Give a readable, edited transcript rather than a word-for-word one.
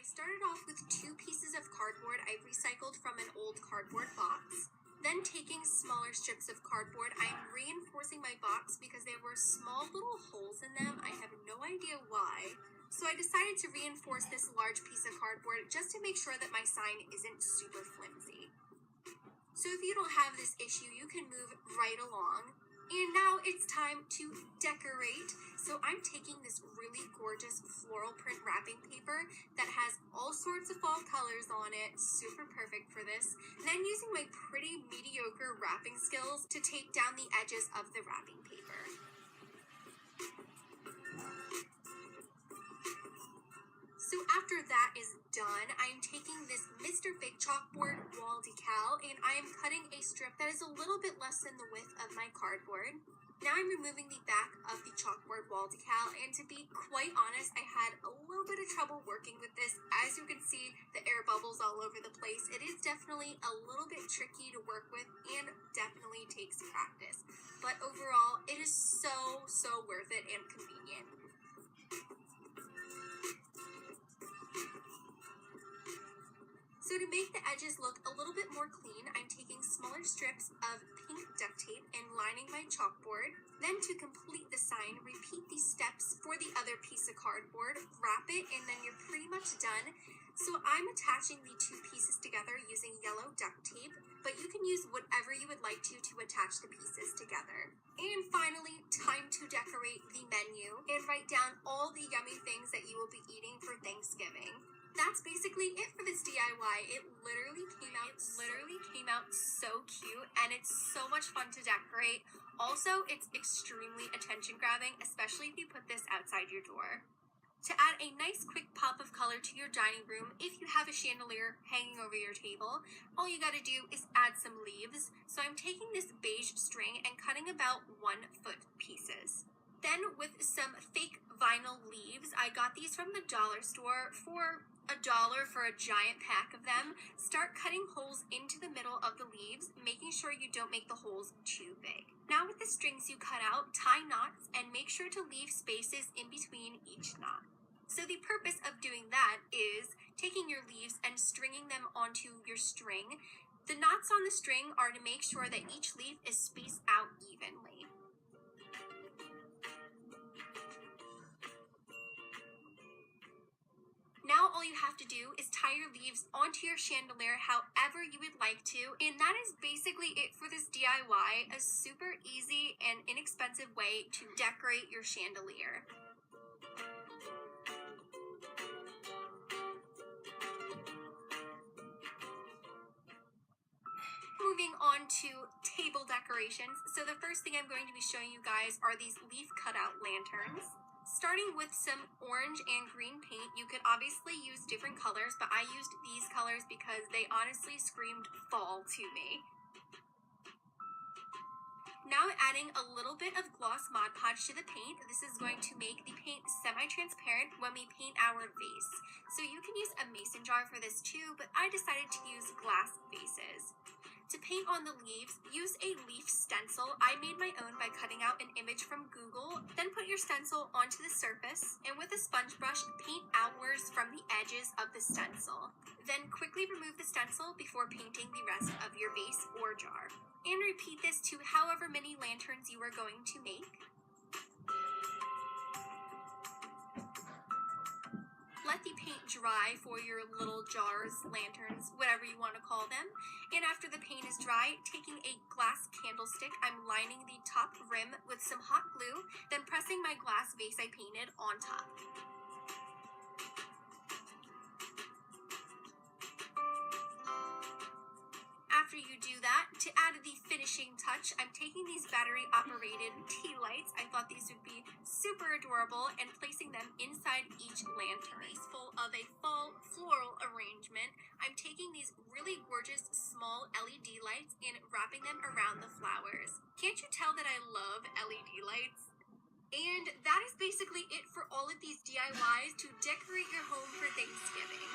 I started off with 2 pieces of cardboard I recycled from an old cardboard box. Then taking smaller strips of cardboard, I'm reinforcing my box because there were small little holes in them. I have no idea why. So I decided to reinforce this large piece of cardboard just to make sure that my sign isn't super flimsy. So if you don't have this issue, you can move right along. And now it's time to decorate. So I'm taking this really gorgeous floral print wrapping paper that has all sorts of fall colors on it, super perfect for this. And then using my pretty mediocre wrapping skills to tape down the edges of the wrapping paper. So after that is done, I'm taking this Mr. Big chalkboard wall decal and I am cutting a strip that is a little bit less than the width of my cardboard. Now I'm removing the back of the chalkboard wall decal, and to be quite honest, I had a little bit of trouble working with this. As you can see, the air bubbles all over the place. It is definitely a little bit tricky to work with and definitely takes practice. But overall, it is so worth it and convenient. So to make the edges look a little bit more clean, I'm taking smaller strips of pink duct tape and lining my chalkboard. Then to complete the sign, repeat these steps for the other piece of cardboard, wrap it, and then you're pretty much done. So I'm attaching the 2 pieces together using yellow duct tape, but you can use whatever you would like to attach the pieces together. And finally, time to decorate the menu and write down all the yummy things that you will be eating for Thanksgiving. That's basically it for this DIY. It literally came out so cute, and it's so much fun to decorate. Also, it's extremely attention grabbing, especially if you put this outside your door. To add a nice quick pop of color to your dining room, if you have a chandelier hanging over your table, all you gotta do is add some leaves. So I'm taking this beige string and cutting about 1 foot pieces. Then with some fake vinyl leaves, I got these from the dollar store for $1 for a giant pack of them. Start cutting holes into the middle of the leaves, making sure you don't make the holes too big. Now with the strings you cut out, tie knots and make sure to leave spaces in between each knot. So the purpose of doing that is taking your leaves and stringing them onto your string. The knots on the string are to make sure that each leaf is spaced out evenly. Now all you have to do is tie your leaves onto your chandelier however you would like to, and that is basically it for this DIY, a super easy and inexpensive way to decorate your chandelier. Moving on to table decorations. So the first thing I'm going to be showing you guys are these leaf cutout lanterns. Starting with some orange and green paint, you could obviously use different colors, but I used these colors because they honestly screamed fall to me. Now adding a little bit of gloss Mod Podge to the paint. This is going to make the paint semi-transparent when we paint our vase. So you can use a mason jar for this too, but I decided to use glass vases. To paint on the leaves, use a leaf stencil. I made my own by cutting out an image from Google. Then put your stencil onto the surface, and with a sponge brush, paint outwards from the edges of the stencil. Then quickly remove the stencil before painting the rest of your vase or jar. And repeat this to however many lanterns you are going to make. Let the paint dry for your little jars, lanterns, whatever you want to call them. And after the paint is dry, taking a glass candlestick, I'm lining the top rim with some hot glue, then pressing my glass vase I painted on top. After you do that, to add the finishing touch, I'm taking these battery-operated tea lights. I thought these would be super adorable, and placing them inside each lantern. Full of a fall floral arrangement, I'm taking these really gorgeous small LED lights and wrapping them around the flowers. Can't you tell that I love LED lights? And that is basically it for all of these DIYs to decorate your home for Thanksgiving.